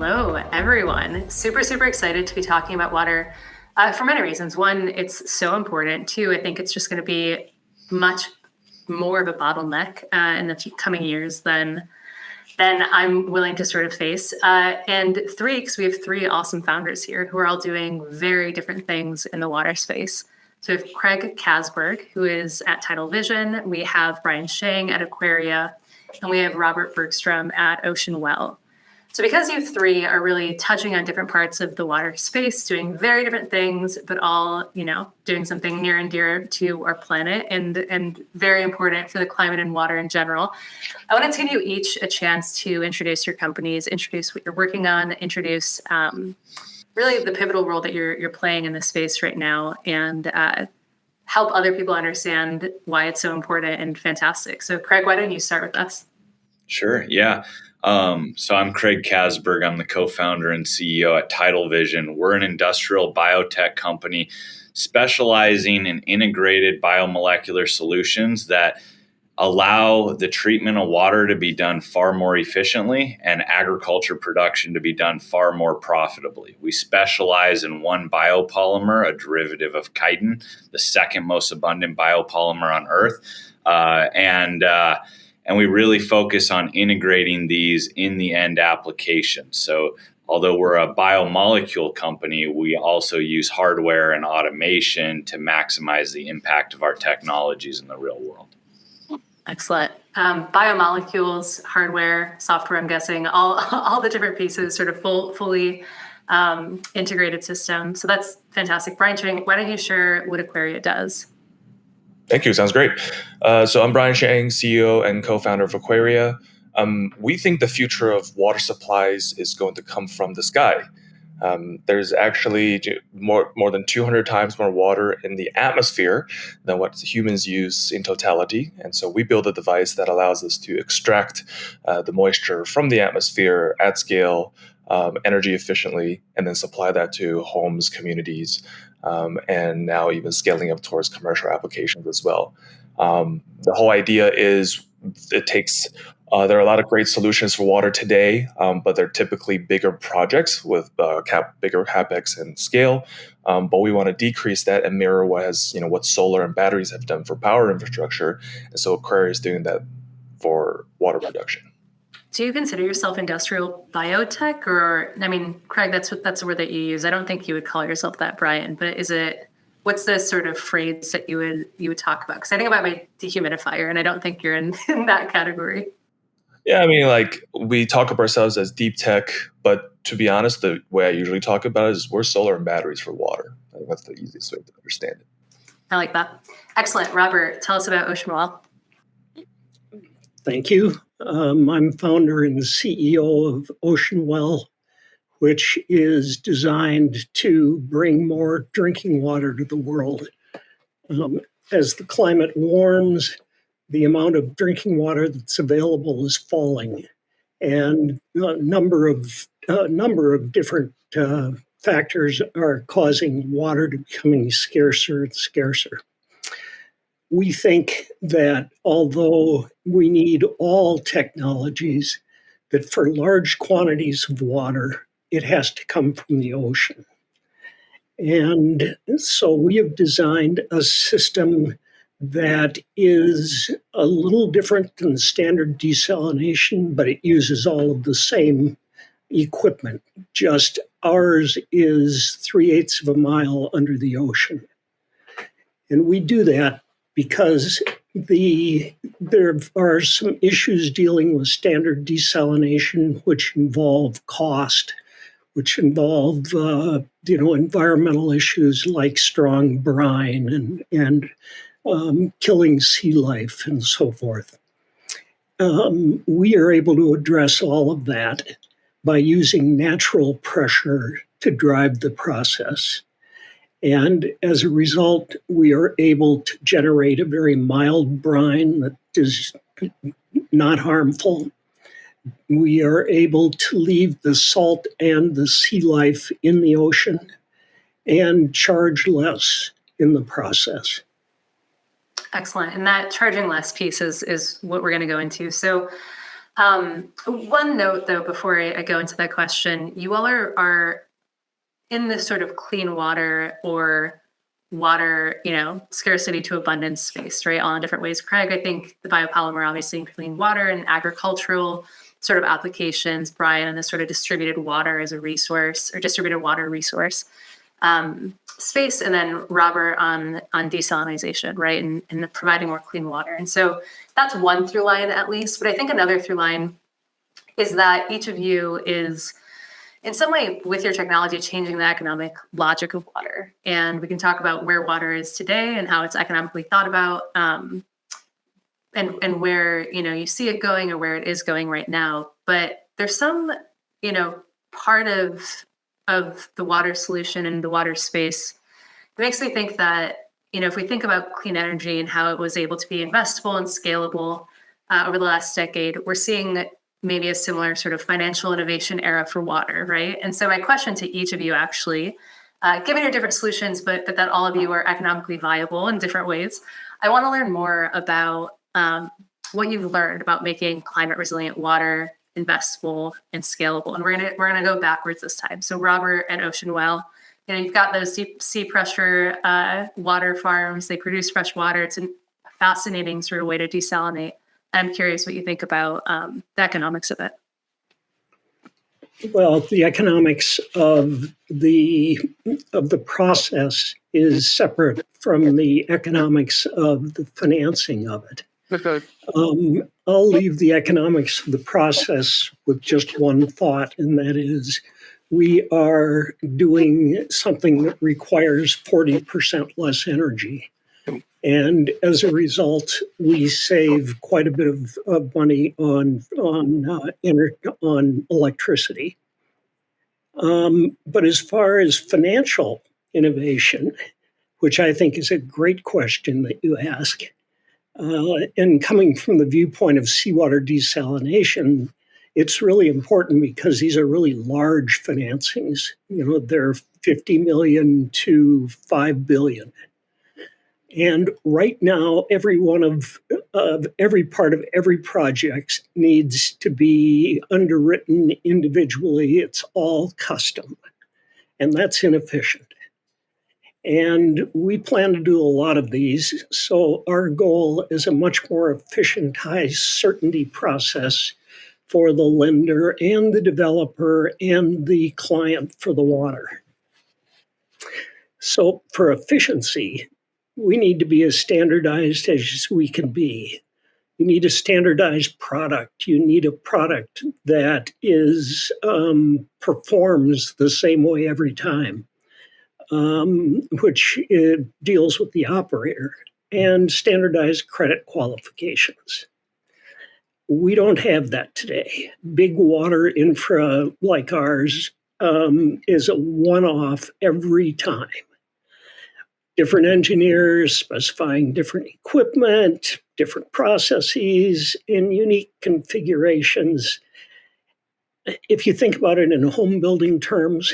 Hello, everyone. Super excited to be talking about water for many reasons. One, it's so important. Two, I think it's just going to be much more of a bottleneck in the coming years than I'm willing to sort of face. And three, because we have three awesome founders here who are all doing very different things in the water space. So we have Craig Kasberg, who is at Tidal Vision. We have Brian Sheng at Aquaria, and we have Robert Bergstrom at OceanWell. So because you three are really touching on different parts of the water space, doing very different things, but all, doing something near and dear to our planet and very important for the climate and water in general, I wanted to give you each a chance to introduce your companies, introduce what you're working on, introduce really the pivotal role that you're playing in this space right now, and help other people understand why it's so important and fantastic. So Craig, why don't you start with us? Sure. Yeah. So I'm Craig Kasberg. I'm the co-founder and CEO at Tidal Vision. We're an industrial biotech company specializing in integrated biomolecular solutions that allow the treatment of water to be done far more efficiently and agriculture production to be done far more profitably. We specialize in one biopolymer, a derivative of chitin, the second most abundant biopolymer on Earth. And we really focus on integrating these in the end application. So although we're a biomolecule company, we also use hardware and automation to maximize the impact of our technologies in the real world. Excellent. Biomolecules, hardware, software, I'm guessing, all the different pieces, sort of fully integrated system. So that's fantastic. Brian Sheng, why don't you share what Aquaria does? Thank you. Sounds great. So I'm Brian Sheng, CEO and co-founder of Aquaria. We think the future of water supplies is going to come from the sky. There's actually more than 200 times more water in the atmosphere than what humans use in totality. And so we build a device that allows us to extract the moisture from the atmosphere at scale, energy efficiently, and then supply that to homes, communities, and now even scaling up towards commercial applications as well. The whole idea is there are a lot of great solutions for water today, but they're typically bigger projects with bigger capex and scale. But we want to decrease that and mirror what solar and batteries have done for power infrastructure. And so Aquaria is doing that for water production. Do you consider yourself industrial biotech, or Craig? That's the word that you use. I don't think you would call yourself that, Brian. But what's the sort of phrase that you would talk about? Because I think about my dehumidifier, and I don't think you're in that category. Yeah, we talk of ourselves as deep tech, but to be honest, the way I usually talk about it is we're solar and batteries for water. I think that's the easiest way to understand it. I like that. Excellent. Robert, tell us about OceanWell. Thank you. I'm founder and CEO of OceanWell, which is designed to bring more drinking water to the world. As the climate warms, the amount of drinking water that's available is falling, and a number of different factors are causing water to becoming scarcer and scarcer. We think that although we need all technologies, that for large quantities of water, it has to come from the ocean. And so we have designed a system that is a little different than standard desalination, but it uses all of the same equipment. Just ours is 3/8 of a mile under the ocean. And we do that because there are some issues dealing with standard desalination, which involve cost, which involve environmental issues like strong brine and killing sea life and so forth. We are able to address all of that by using natural pressure to drive the process. And as a result, we are able to generate a very mild brine that is not harmful. We are able to leave the salt and the sea life in the ocean and charge less in the process. Excellent. And that charging less piece is what we're going to go into. So One note, though, before I go into that question, you all are in this sort of clean water or water, scarcity to abundance space, right? All in different ways. Craig, I think the biopolymer, obviously in clean water and agricultural sort of applications. Brian, and this sort of distributed water as a resource or distributed water resource space. And then Robert on desalination, right? And providing more clean water. And so that's one through line at least. But I think another through line is that each of you is in some way with your technology changing the economic logic of water. And we can talk about where water is today and how it's economically thought about and where, you see it going or where it is going right now. But there's some, part of the water solution and the water space that makes me think that, if we think about clean energy and how it was able to be investable and scalable over the last decade, we're seeing maybe a similar sort of financial innovation era for water, right? And so my question to each of you actually, given your different solutions, but that all of you are economically viable in different ways, I want to learn more about what you've learned about making climate resilient water investable and scalable. And we're gonna go backwards this time. So Robert at OceanWell, you've got those deep sea pressure water farms. They produce fresh water. It's a fascinating sort of way to desalinate. I'm curious what you think about the economics of it. Well, the economics of the process is separate from the economics of the financing of it. I'll leave the economics of the process with just one thought, and that is we are doing something that requires 40% less energy. And as a result, we save quite a bit of money on electricity. But as far as financial innovation, which I think is a great question that you ask, and coming from the viewpoint of seawater desalination, it's really important because these are really large financings. They're 50 million to 5 billion. And right now, every one of every part of every project needs to be underwritten individually. It's all custom, and that's inefficient. And we plan to do a lot of these. So our goal is a much more efficient, high certainty process for the lender and the developer and the client for the water. So for efficiency, we need to be as standardized as we can be. You need a standardized product. You need a product that performs the same way every time, which deals with the operator, and standardized credit qualifications. We don't have that today. Big water infra like ours is a one-off every time. Different engineers specifying different equipment, different processes, and unique configurations. If you think about it in home building terms,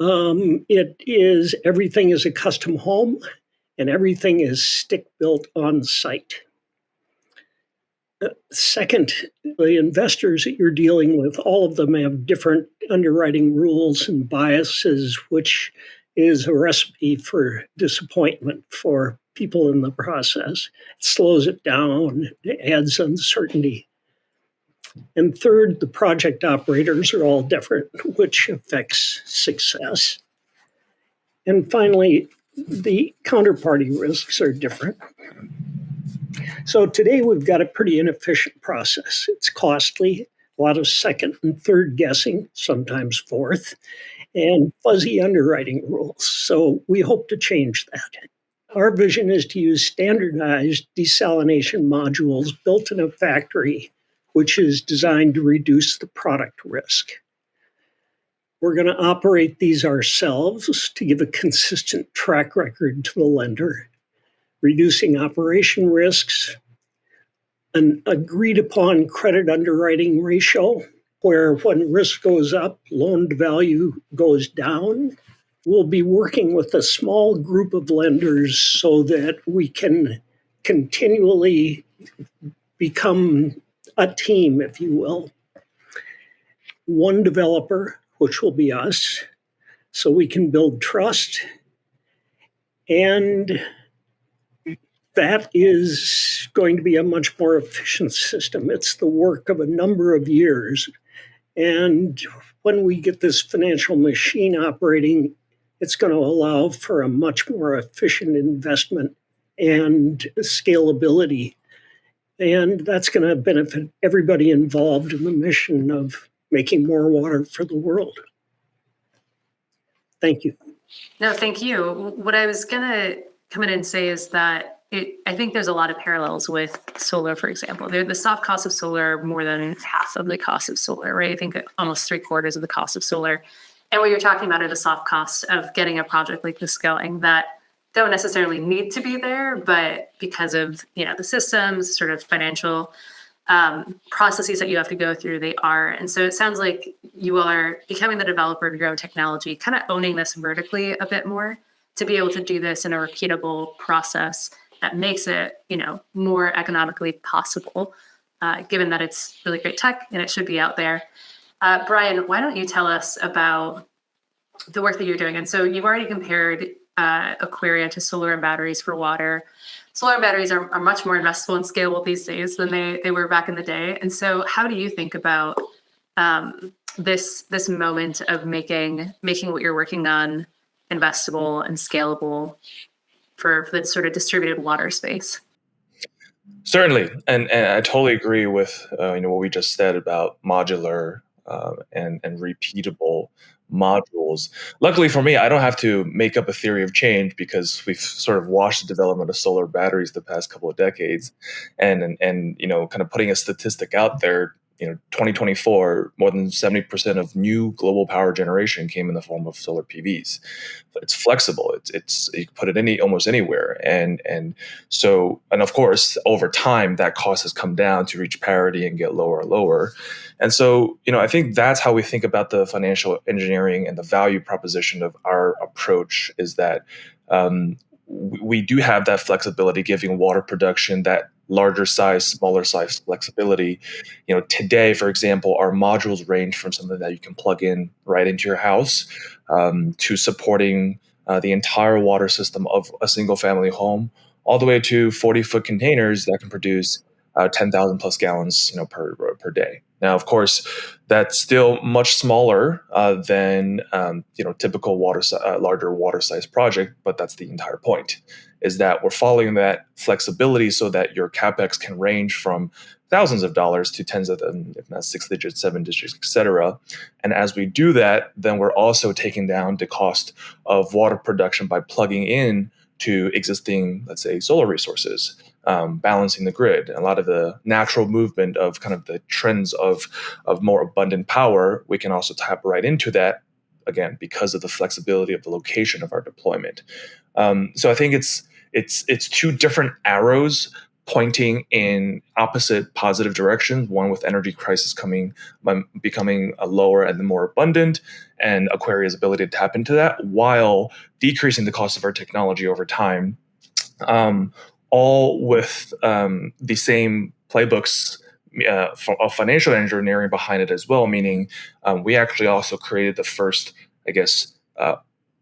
everything is a custom home and everything is stick built on site. Second, the investors that you're dealing with, all of them have different underwriting rules and biases, which is a recipe for disappointment for people in the process. It slows it down, it adds uncertainty. And third, the project operators are all different, which affects success. And finally, the counterparty risks are different. So today we've got a pretty inefficient process. It's costly, a lot of second and third guessing, sometimes fourth, and fuzzy underwriting rules. So we hope to change that. Our vision is to use standardized desalination modules built in a factory, which is designed to reduce the product risk. We're going to operate these ourselves to give a consistent track record to the lender, reducing operation risks, an agreed upon credit underwriting ratio, where when risk goes up, loan to value goes down. We'll be working with a small group of lenders so that we can continually become a team, if you will. One developer, which will be us, so we can build trust. And that is going to be a much more efficient system. It's the work of a number of years. And when we get this financial machine operating, it's going to allow for a much more efficient investment and scalability. And that's going to benefit everybody involved in the mission of making more water for the world. Thank you. No, thank you. What I was going to come in and say is that I think there's a lot of parallels with solar, for example. The soft cost of solar more than half of the cost of solar, right? I think almost 3/4 of the cost of solar. And what you're talking about are the soft costs of getting a project like this going that don't necessarily need to be there, but because of the systems, sort of financial processes that you have to go through, they are. And so it sounds like you are becoming the developer of your own technology, kind of owning this vertically a bit more to be able to do this in a repeatable process that makes it, more economically possible, given that it's really great tech and it should be out there. Brian, why don't you tell us about the work that you're doing? And so you've already compared Aquaria to solar and batteries for water. Solar and batteries are much more investable and scalable these days than they were back in the day. And so how do you think about this moment of making what you're working on investable and scalable for the sort of distributed water space? Certainly, and I totally agree with what we just said about modular and repeatable modules. Luckily for me, I don't have to make up a theory of change because we've sort of watched the development of solar batteries the past couple of decades, and kind of putting a statistic out there. 2024, more than 70% of new global power generation came in the form of solar PVs. But it's flexible. It's you can put it almost anywhere, and of course over time that cost has come down to reach parity and get lower and lower. And so I think that's how we think about the financial engineering and the value proposition of our approach is that we do have that flexibility, giving water production that larger size, smaller size flexibility. Today, for example, our modules range from something that you can plug in right into your house to supporting the entire water system of a single family home, all the way to 40-foot containers that can produce 10,000 plus gallons per day. Now, of course, that's still much smaller than typical larger water size project, but that's the entire point, is that we're following that flexibility so that your CapEx can range from thousands of dollars to tens of them, if not 6 digits, 7 digits, etc. And as we do that, then we're also taking down the cost of water production by plugging in to existing, let's say, solar resources, balancing the grid. A lot of the natural movement of kind of the trends of more abundant power, we can also tap right into that, again, because of the flexibility of the location of our deployment. So I think it's two different arrows pointing in opposite positive directions, one with energy crisis becoming a lower and more abundant, and Aquaria's ability to tap into that while decreasing the cost of our technology over time, all with the same playbooks of financial engineering behind it as well, meaning we actually also created the first,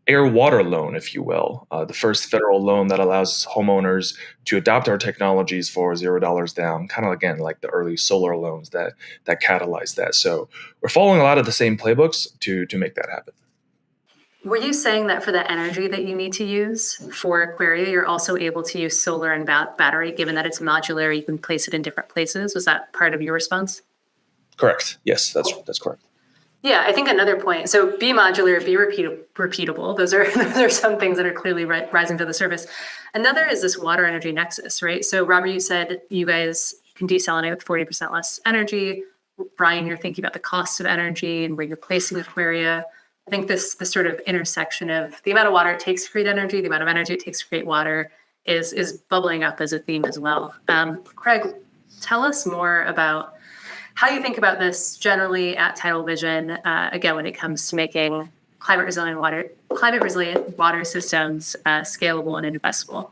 air water loan, if you will, the first federal loan that allows homeowners to adopt our technologies for $0 down, kind of again like the early solar loans that catalyzed that. So we're following a lot of the same playbooks to make that happen. Were you saying that for the energy that you need to use for Aquaria, you're also able to use solar and battery, given that it's modular, you can place it in different places? Was that part of your response? Correct. Yes, that's correct. Yeah, I think another point. So be modular, be repeatable. Those are some things that are clearly rising to the surface. Another is this water energy nexus, right? So Robert, you said you guys can desalinate with 40% less energy. Brian, you're thinking about the cost of energy and where you're placing Aquaria. I think this sort of intersection of the amount of water it takes to create energy, the amount of energy it takes to create water is bubbling up as a theme as well. Craig, tell us more about how you think about this generally at Tidal Vision, again, when it comes to making climate resilient water systems scalable and investable.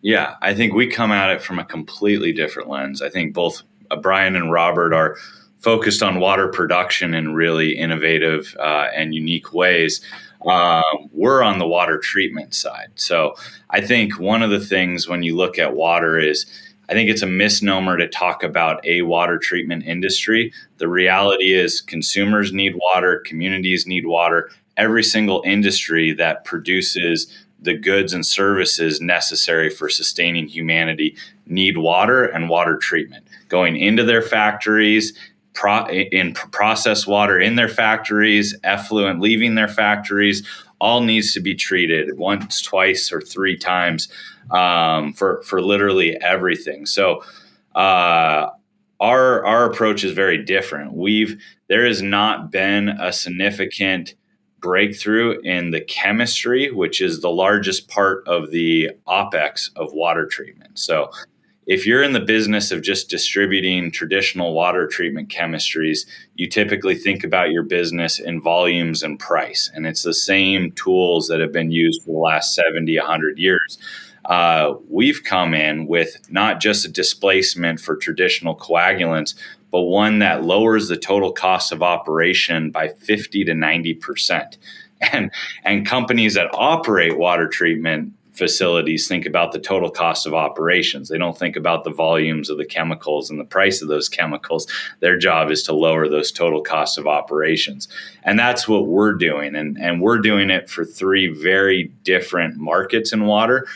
Yeah, I think we come at it from a completely different lens. I think both Brian and Robert are focused on water production in really innovative and unique ways. We're on the water treatment side. So I think one of the things when you look at water is, I think it's a misnomer to talk about a water treatment industry. The reality is consumers need water, communities need water. Every single industry that produces the goods and services necessary for sustaining humanity need water and water treatment going into their factories, process water in their factories, effluent leaving their factories, all needs to be treated once, twice, or three times for literally everything. So our approach is very different. There has not been a significant breakthrough in the chemistry, which is the largest part of the OpEx of water treatment. So if you're in the business of just distributing traditional water treatment chemistries, you typically think about your business in volumes and price. And it's the same tools that have been used for the last 70, 100 years. We've come in with not just a displacement for traditional coagulants, but one that lowers the total cost of operation by 50 to 90%. And companies that operate water treatment facilities think about the total cost of operations. They don't think about the volumes of the chemicals and the price of those chemicals. Their job is to lower those total costs of operations. And that's what we're doing. And we're doing it for three very different markets in water.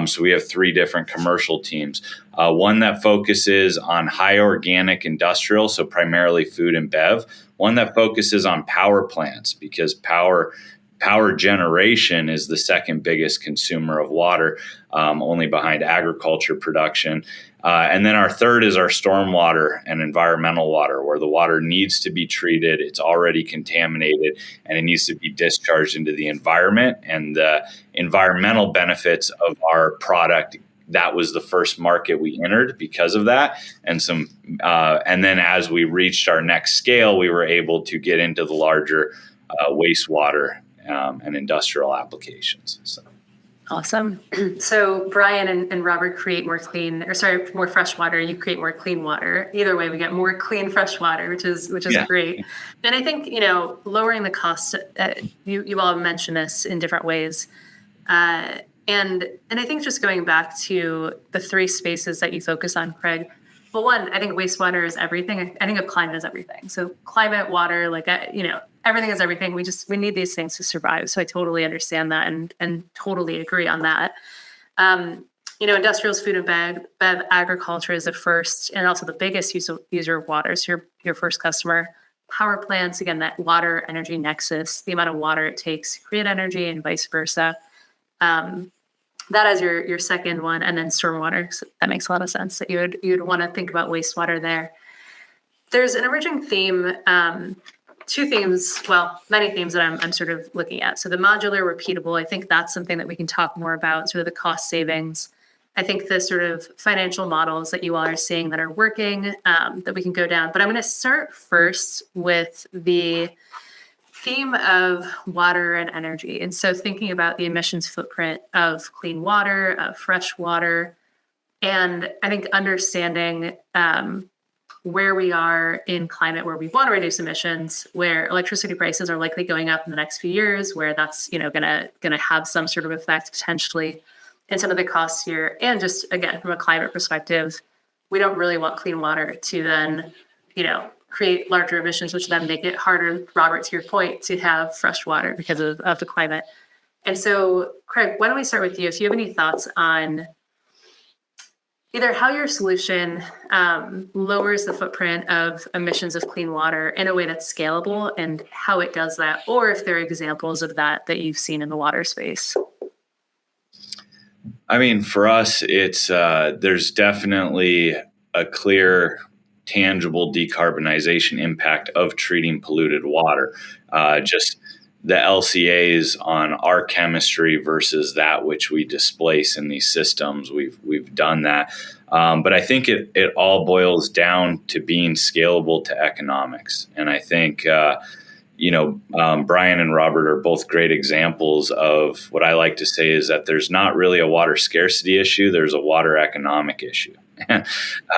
So we have three different commercial teams. One that focuses on high organic industrial, so primarily food and bev. One that focuses on power plants, because power generation is the second biggest consumer of water, only behind agriculture production. And then our third is our stormwater and environmental water, where the water needs to be treated. It's already contaminated and it needs to be discharged into the environment. And the environmental benefits of our product, that was the first market we entered because of that. And then as we reached our next scale, we were able to get into the larger wastewater and industrial applications. So. Awesome. So Brian and Robert create more fresh water. You create more clean water. Either way, we get more clean, fresh water, which is great. And I think, lowering the cost, you all have mentioned this in different ways. And I think just going back to the three spaces that you focus on, Craig. Well, one, I think wastewater is everything. I think of climate as everything. So climate, water, everything is everything. We need these things to survive. So I totally understand that and totally agree on that. Industrials, food and bev, agriculture is the first and also the biggest user of water. So your first customer. Power plants, again, that water energy nexus, the amount of water it takes to create energy and vice versa. That as your second one, and then stormwater. So that makes a lot of sense that you'd want to think about wastewater there. There's an emerging theme, two themes, well, many themes that I'm sort of looking at. So the modular, repeatable, I think that's something that we can talk more about, sort of the cost savings. I think the sort of financial models that you all are seeing that are working, that we can go down. But I'm going to start first with the theme of water and energy. And so thinking about the emissions footprint of clean water, of fresh water, and I think understanding where we are in climate, where we want to reduce emissions, where electricity prices are likely going up in the next few years, where that's gonna have some sort of effect potentially in some of the costs here. And just again, from a climate perspective, we don't really want clean water to then, create larger emissions, which then make it harder, Robert, to your point, to have fresh water because of the climate. And so, Craig, why don't we start with you? If you have any thoughts on either how your solution lowers the footprint of emissions of clean water in a way that's scalable and how it does that, or if there are examples of that you've seen in the water space. I mean, for us, it's there's definitely a clear, tangible decarbonization impact of treating polluted water. Just the LCAs on our chemistry versus that which we displace in these systems, we've done that. But I think it all boils down to being scalable to economics. And I think, Brian and Robert are both great examples of what I like to say is that there's not really a water scarcity issue. There's a water economic issue.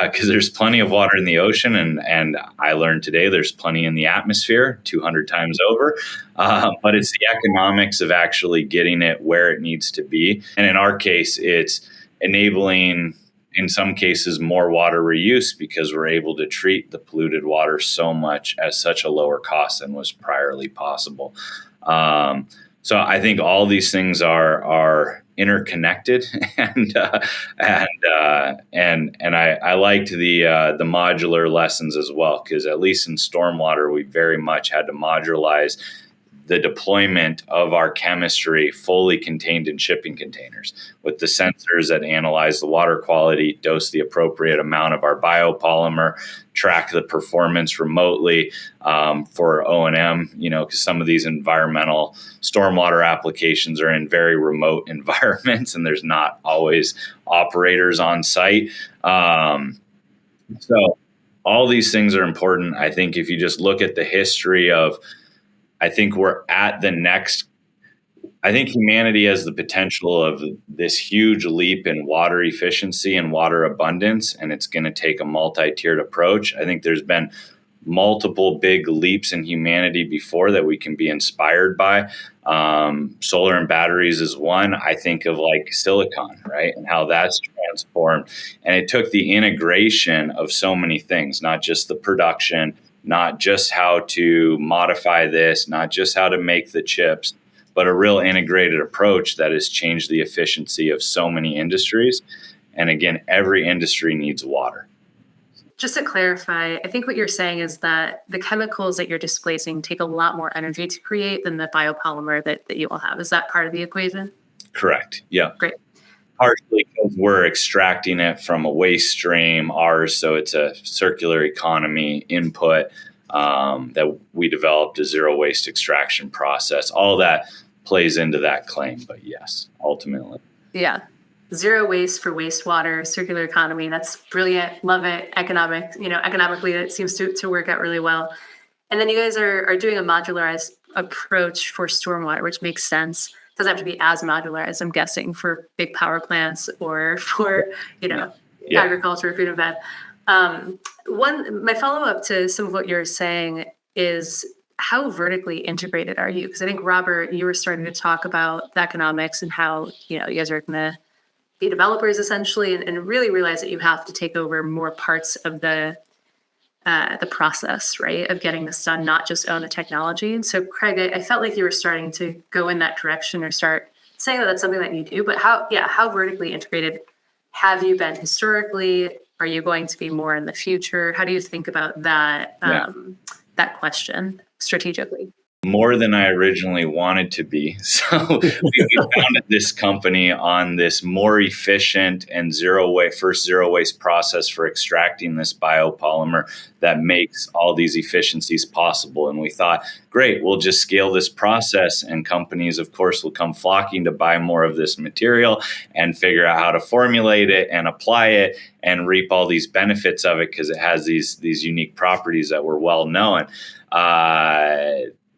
Because there's plenty of water in the ocean, and I learned today there's plenty in the atmosphere 200 times over. But it's the economics of actually getting it where it needs to be. And in our case, it's enabling, in some cases, more water reuse because we're able to treat the polluted water so much at such a lower cost than was priorly possible. So I think all these things are interconnected, and I liked the modular lessons as well, because at least in stormwater we very much had to modularize the deployment of our chemistry fully contained in shipping containers with the sensors that analyze the water quality, dose the appropriate amount of our biopolymer, track the performance remotely for O&M, because some of these environmental stormwater applications are in very remote environments and there's not always operators on site. So all these things are important. I think if you just look at the history of, I think we're at the next, I think humanity has the potential of this huge leap in water efficiency and water abundance, and it's going to take a multi-tiered approach. I think there's been multiple big leaps in humanity before that we can be inspired by. Solar and batteries is one. I think of like silicon, right? And how that's transformed. And it took the integration of so many things, not just the production, not just how to modify this, not just how to make the chips, but a real integrated approach that has changed the efficiency of so many industries. And again, every industry needs water. Just to clarify, I think what you're saying is that the chemicals that you're displacing take a lot more energy to create than the biopolymer that you all have. Is that part of the equation? Correct. Yeah. Great. Partially because we're extracting it from a waste stream, ours, so it's a circular economy input that we developed a zero waste extraction process. All that plays into that claim, but yes, ultimately. Yeah. Zero waste for wastewater, circular economy. That's brilliant. Love it. Economically, it seems to work out really well. And then you guys are doing a modularized approach for stormwater, which makes sense. Doesn't have to be as modularized, I'm guessing, for big power plants or for, agriculture, food and bed. My follow-up to some of what you're saying is how vertically integrated are you? Because I think, Robert, you were starting to talk about the economics and how, you guys are going to be developers essentially and really realize that you have to take over more parts of the process, right, of getting this done, not just own the technology. And so, Craig, I felt like you were starting to go in that direction or start saying that that's something that you do. But how vertically integrated have you been historically? Are you going to be more in the future? How do you think about that that question strategically? More than I originally wanted to be. So we founded this company on this more efficient and zero waste process for extracting this biopolymer that makes all these efficiencies possible. And we thought, great, we'll just scale this process and companies, of course, will come flocking to buy more of this material and figure out how to formulate it and apply it and reap all these benefits of it because it has these unique properties that were well known.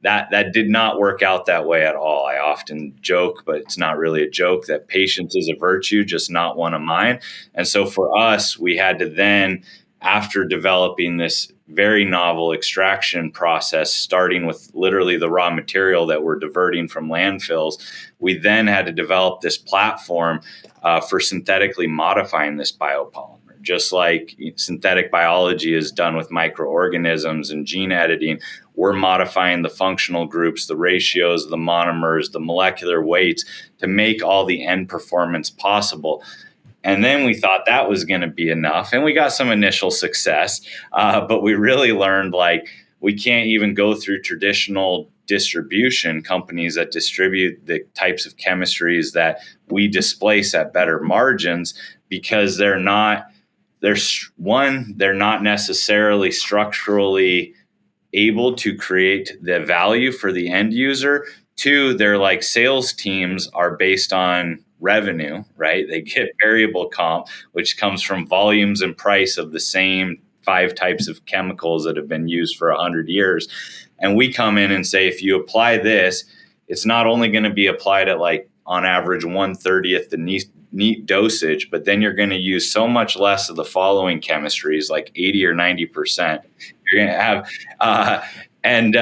That did not work out that way at all. I often joke, but it's not really a joke, that patience is a virtue, just not one of mine. And so for us, we had to then, after developing this very novel extraction process, starting with literally the raw material that we're diverting from landfills, we then had to develop this platform for synthetically modifying this biopolymer. Just like synthetic biology is done with microorganisms and gene editing, we're modifying the functional groups, the ratios, the monomers, the molecular weights to make all the end performance possible. And then we thought that was going to be enough. And we got some initial success, but we really learned we can't even go through traditional distribution companies that distribute the types of chemistries that we displace at better margins because they're not necessarily structurally able to create the value for the end user. Two, their sales teams are based on revenue, right? They get variable comp, which comes from volumes and price of the same 5 types of chemicals that have been used for 100 years. And we come in and say, if you apply this, it's not only going to be applied at like on average 1/30th the neat dosage, but then you're going to use so much less of the following chemistries, like 80 or 90%. You're going to have, and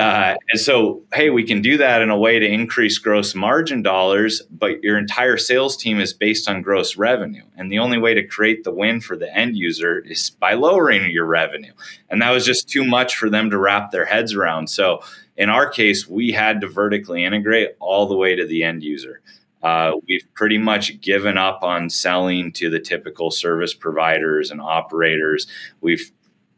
so, hey, we can do that in a way to increase gross margin dollars, but your entire sales team is based on gross revenue. And the only way to create the win for the end user is by lowering your revenue. And that was just too much for them to wrap their heads around. So in our case, we had to vertically integrate all the way to the end user. We've pretty much given up on selling to the typical service providers and operators. We've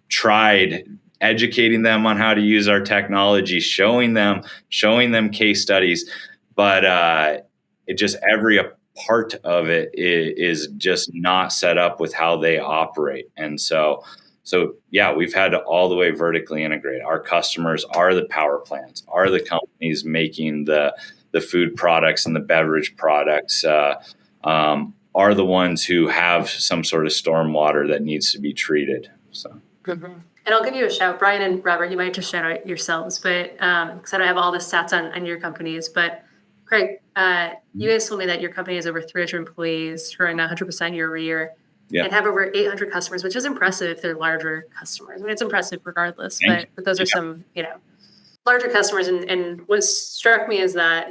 tried educating them on how to use our technology, showing them case studies, but it just every part of it is just not set up with how they operate. And so yeah, we've had to all the way vertically integrate. Our customers are the power plants, are the companies making the food products and the beverage products, are the ones who have some sort of stormwater that needs to be treated. So. Mm-hmm. And I'll give you a shout, Brian and Robert, you might just shout out yourselves, but because I don't have all the stats on your companies, but Craig, you guys told me that your company has over 300 employees, growing 100% year over year, and have over 800 customers, which is impressive if they're larger customers. I mean, it's impressive regardless, but those are some, larger customers. And what struck me is that,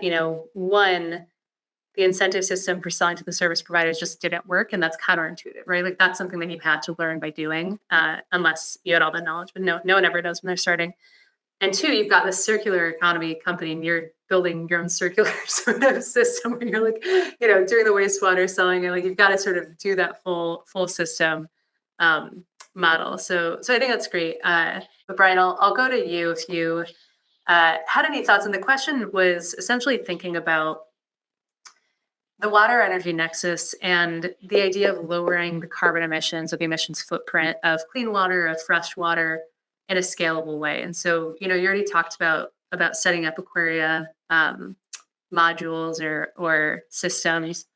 one, the incentive system for selling to the service providers just didn't work. And that's counterintuitive, right? Like that's something that you've had to learn by doing, unless you had all the knowledge, but no one ever knows when they're starting. And two, you've got this circular economy company and you're building your own circular sort of system where you're like, doing the wastewater selling it. Like you've got to sort of do that full system model. So I think that's great. But Brian, I'll go to you if you had any thoughts. And the question was essentially thinking about the water energy nexus and the idea of lowering the carbon emissions or the emissions footprint of clean water, of fresh water in a scalable way. And so, you already talked about setting up Aquaria modules or systems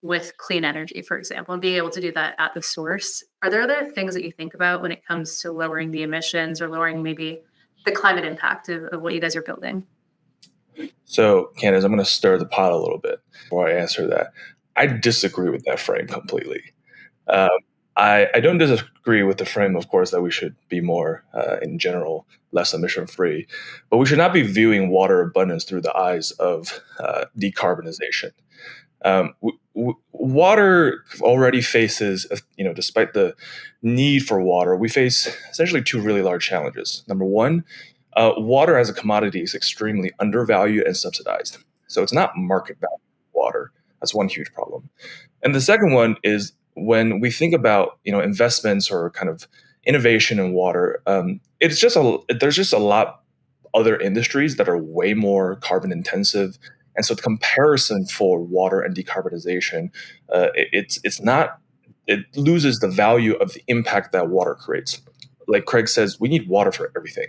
with clean energy, for example, and being able to do that at the source. Are there other things that you think about when it comes to lowering the emissions or lowering maybe the climate impact of what you guys are building? So, Candace, I'm going to stir the pot a little bit before I answer that. I disagree with that frame completely. I don't disagree with the frame, of course, that we should be more, in general, less emission-free, but we should not be viewing water abundance through the eyes of decarbonization. Water already faces, despite the need for water, we face essentially two really large challenges. Number one, water as a commodity is extremely undervalued and subsidized. So it's not market value water. That's one huge problem. And the second one is when we think about investments or kind of innovation in water, there's just a lot other industries that are way more carbon intensive. And so the comparison for water and decarbonization, it loses the value of the impact that water creates. Like Craig says, we need water for everything.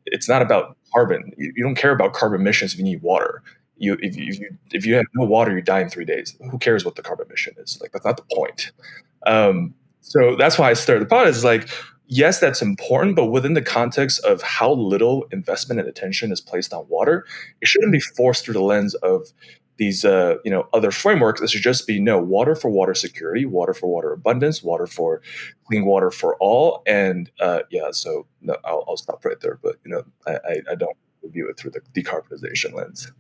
It's not about carbon. You don't care about carbon emissions if you need water. If you have no water, you die in 3 days. Who cares what the carbon emission is? Like that's not the point. So that's why I started the pot. Is like, yes, that's important, but within the context of how little investment and attention is placed on water, it shouldn't be forced through the lens of these other frameworks. It should just be water for water security, water for water abundance, water for clean water for all. And so I'll stop right there. But I don't view it through the decarbonization lens.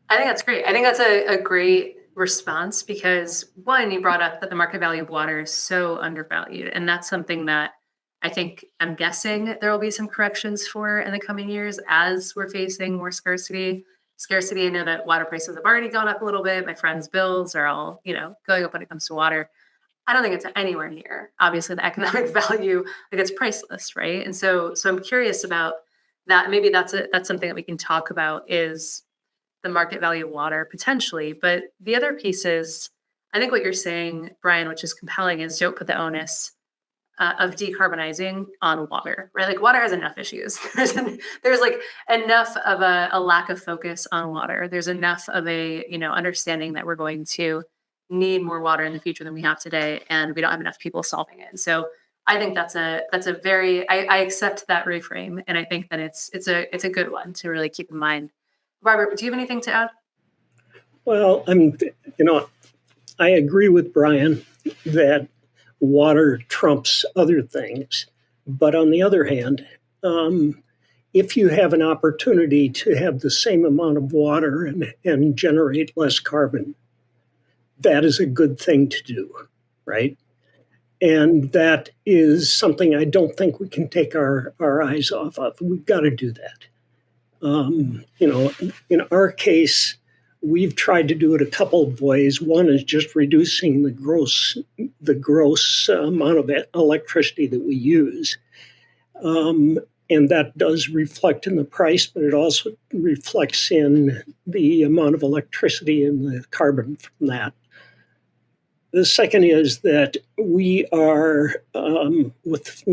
I think that's great. I think that's a great response because one, you brought up that the market value of water is so undervalued, and that's something that I'm guessing there will be some corrections for in the coming years as we're facing more scarcity. I know that water prices have already gone up a little bit. My friends' bills are all, going up when it comes to water. I don't think it's anywhere near, obviously, the economic value. Like it's priceless, right? And so I'm curious about that. Maybe that's something that we can talk about is the market value of water potentially. But the other piece is, I think what you're saying, Brian, which is compelling, is don't put the onus of decarbonizing on water, right? Like water has enough issues. There's like enough of a lack of focus on water. There's enough of a, understanding that we're going to need more water in the future than we have today. And we don't have enough people solving it. So I think that's a very I accept that reframe, and I think that it's a good one to really keep in mind. Robert, do you have anything to add? Well, I agree with Brian that water trumps other things. But on the other hand, if you have an opportunity to have the same amount of water and generate less carbon, that is a good thing to do, right? And that is something I don't think we can take our eyes off of. We've got to do that. In our case, we've tried to do it a couple of ways. One is just reducing the gross amount of electricity that we use. And that does reflect in the price, but it also reflects in the amount of electricity and the carbon from that. The second is that we are with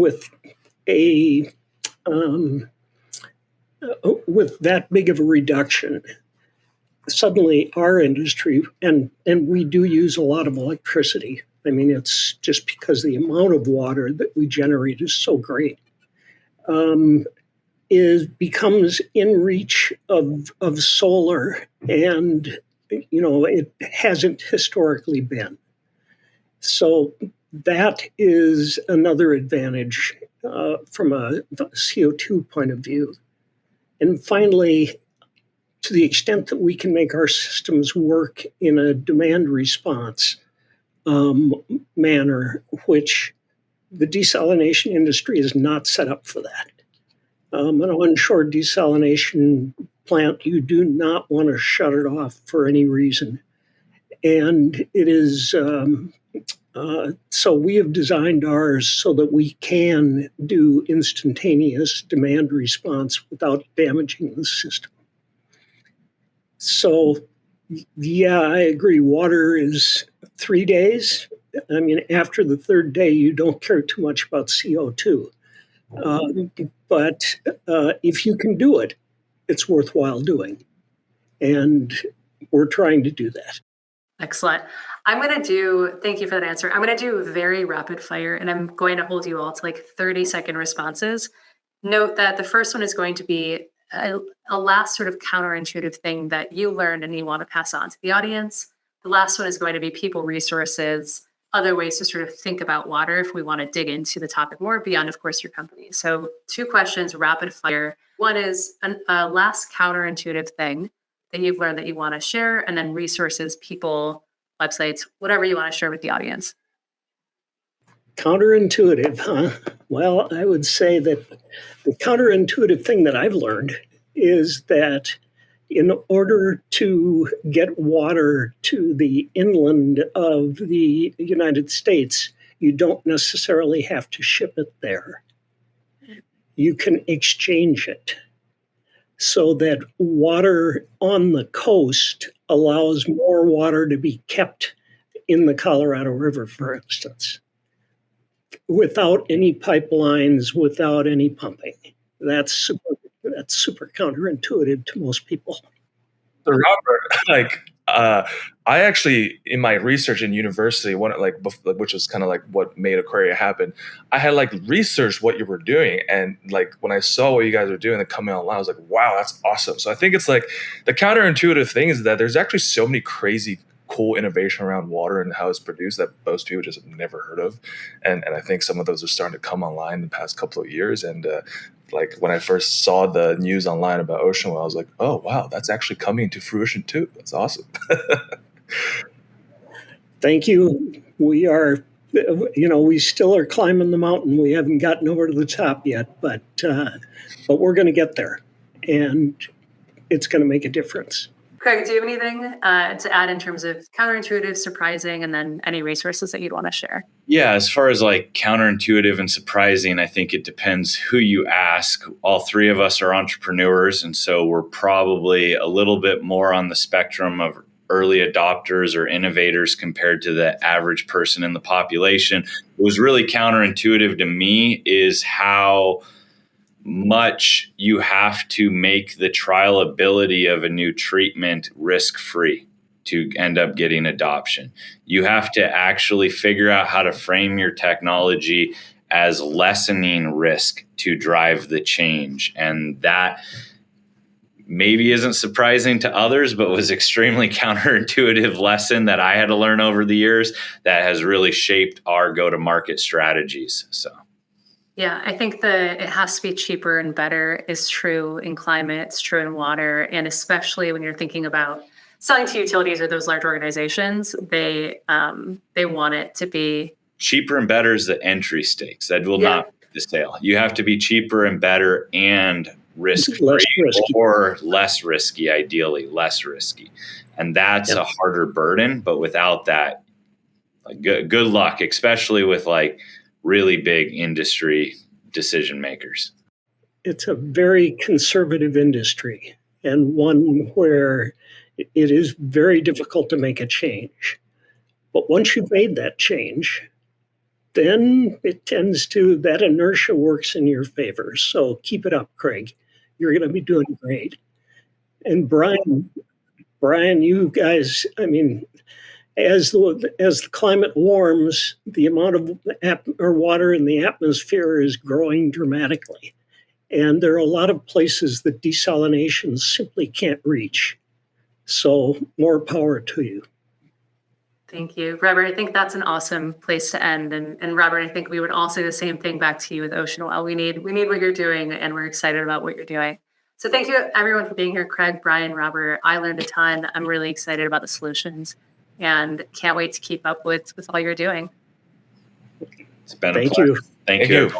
that big of a reduction. Suddenly, our industry, and we do use a lot of electricity. I mean, it's just because the amount of water that we generate is so great. Becomes in reach of solar, and it hasn't historically been. So that is another advantage from a CO2 point of view. And finally, to the extent that we can make our systems work in a demand response manner, which the desalination industry is not set up for that. An onshore desalination plant, you do not want to shut it off for any reason. And it is, so we have designed ours so that we can do instantaneous demand response without damaging the system. So, yeah, I agree. Water is 3 days. I mean, after the third day, you don't care too much about CO2. But if you can do it, it's worthwhile doing. And we're trying to do that. Excellent. Thank you for that answer. I'm going to do very rapid fire, and I'm going to hold you all to like 30-second responses. Note that the first one is going to be a last sort of counterintuitive thing that you learned and you want to pass on to the audience. The last one is going to be people resources, other ways to sort of think about water if we want to dig into the topic more beyond, of course, your company. So 2 questions, rapid fire. One is a last counterintuitive thing that you've learned that you want to share, and then resources, people, websites, whatever you want to share with the audience. Counterintuitive, huh? Well, I would say that the counterintuitive thing that I've learned is that in order to get water to the inland of the United States, you don't necessarily have to ship it there. You can exchange it so that water on the coast allows more water to be kept in the Colorado River, for instance, without any pipelines, without any pumping. That's super counterintuitive to most people. So Robert, I actually, in my research in university, which was kind of like what made Aquaria happen, I had researched what you were doing, and when I saw what you guys were doing and coming online, I was like, wow, that's awesome. So I think it's the counterintuitive thing is that there's actually so many crazy cool innovation around water and how it's produced that most people just have never heard of, and I think some of those are starting to come online in the past couple of years. And when I first saw the news online about OceanWell, I was like, oh wow, that's actually coming to fruition too. That's awesome. Thank you. We are, we still are climbing the mountain. We haven't gotten over to the top yet, but we're going to get there, and it's going to make a difference. Craig, do you have anything to add in terms of counterintuitive, surprising, and then any resources that you'd want to share? Yeah, as far as counterintuitive and surprising, I think it depends who you ask. All 3 of us are entrepreneurs, and so we're probably a little bit more on the spectrum of early adopters or innovators compared to the average person in the population. What was really counterintuitive to me is how much you have to make the trialability of a new treatment risk-free to end up getting adoption. You have to actually figure out how to frame your technology as lessening risk to drive the change. And that maybe isn't surprising to others, but was extremely counterintuitive lesson that I had to learn over the years that has really shaped our go-to-market strategies. So. Yeah, I think it has to be cheaper and better is true in climate, it's true in water, and especially when you're thinking about selling to utilities or those large organizations, they want it to be cheaper and better is the entry stakes. That will not be the sale. You have to be cheaper and better and risk-free or less risky, ideally less risky. And that's a harder burden, but without that, like, good luck, especially with like really big industry decision makers. It's a very conservative industry and one where it is very difficult to make a change. But once you've made that change, then that inertia works in your favor. So keep it up, Craig. You're going to be doing great. And Brian, you guys, I mean, as the climate warms, the amount of water in the atmosphere is growing dramatically. And there are a lot of places that desalination simply can't reach. So more power to you. Thank you, Robert. I think that's an awesome place to end. And Robert, I think we would all say the same thing back to you with OceanWell. We need what you're doing, and we're excited about what you're doing. So thank you, everyone, for being here. Craig, Brian, Robert, I learned a ton. I'm really excited about the solutions and can't wait to keep up with all you're doing. It's been a pleasure. Thank you.